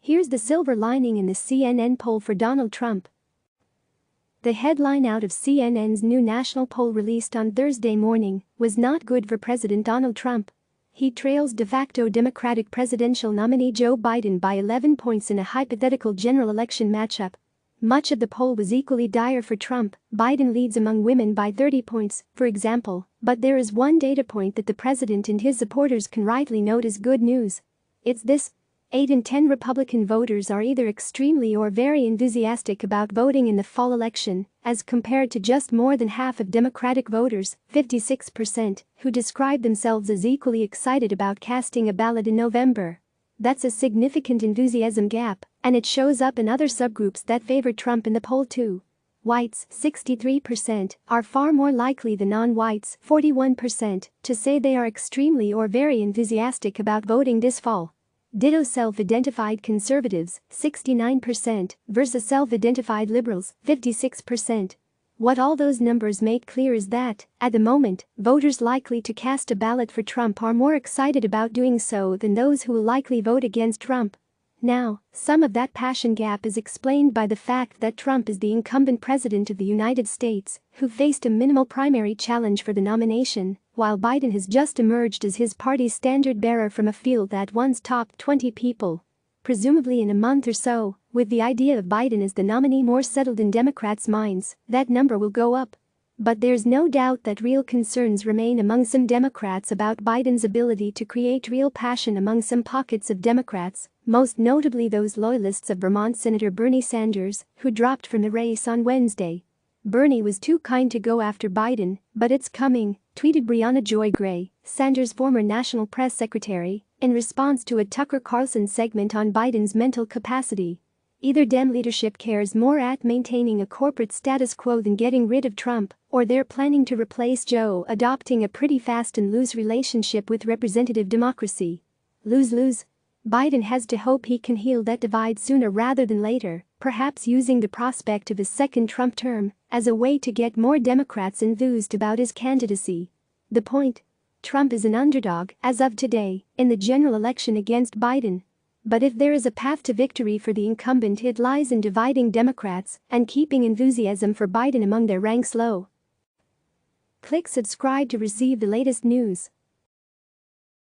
Here's the silver lining in the CNN poll for Donald Trump. The headline out of CNN's new national poll released on Thursday morning was not good for President Donald Trump. He trails de facto Democratic presidential nominee Joe Biden by 11 points in a hypothetical general election matchup. Much of the poll was equally dire for Trump. Biden leads among women by 30 points, for example, but there is one data point that the president and his supporters can rightly note as good news. It's this: 8 in 10 Republican voters are either extremely or very enthusiastic about voting in the fall election, as compared to just more than half of Democratic voters, 56%, who describe themselves as equally excited about casting a ballot in November. That's a significant enthusiasm gap, and it shows up in other subgroups that favor Trump in the poll too. Whites, 63%, are far more likely than non-whites, 41%, to say they are extremely or very enthusiastic about voting this fall. Ditto self-identified conservatives, 69%, versus self-identified liberals, 56%. What all those numbers make clear is that, at the moment, voters likely to cast a ballot for Trump are more excited about doing so than those who will likely vote against Trump. Now, some of that passion gap is explained by the fact that Trump is the incumbent president of the United States, who faced a minimal primary challenge for the nomination, while Biden has just emerged as his party's standard-bearer from a field that once topped 20 people. Presumably in a month or so, with the idea of Biden as the nominee more settled in Democrats' minds, that number will go up. But there's no doubt that real concerns remain among some Democrats about Biden's ability to create real passion among some pockets of Democrats, most notably those loyalists of Vermont Senator Bernie Sanders, who dropped from the race on Wednesday. Bernie was too kind to go after Biden, but it's coming, tweeted Brianna Joy Gray, Sanders' former national press secretary, in response to a Tucker Carlson segment on Biden's mental capacity. Either Dem leadership cares more at maintaining a corporate status quo than getting rid of Trump, or they're planning to replace Joe, adopting a pretty fast and loose relationship with representative democracy. Lose-lose. Biden has to hope he can heal that divide sooner rather than later, perhaps using the prospect of a second Trump term as a way to get more Democrats enthused about his candidacy. The point? Trump is an underdog, as of today, in the general election against Biden. But if there is a path to victory for the incumbent, it lies in dividing Democrats and keeping enthusiasm for Biden among their ranks low. Click subscribe to receive the latest news.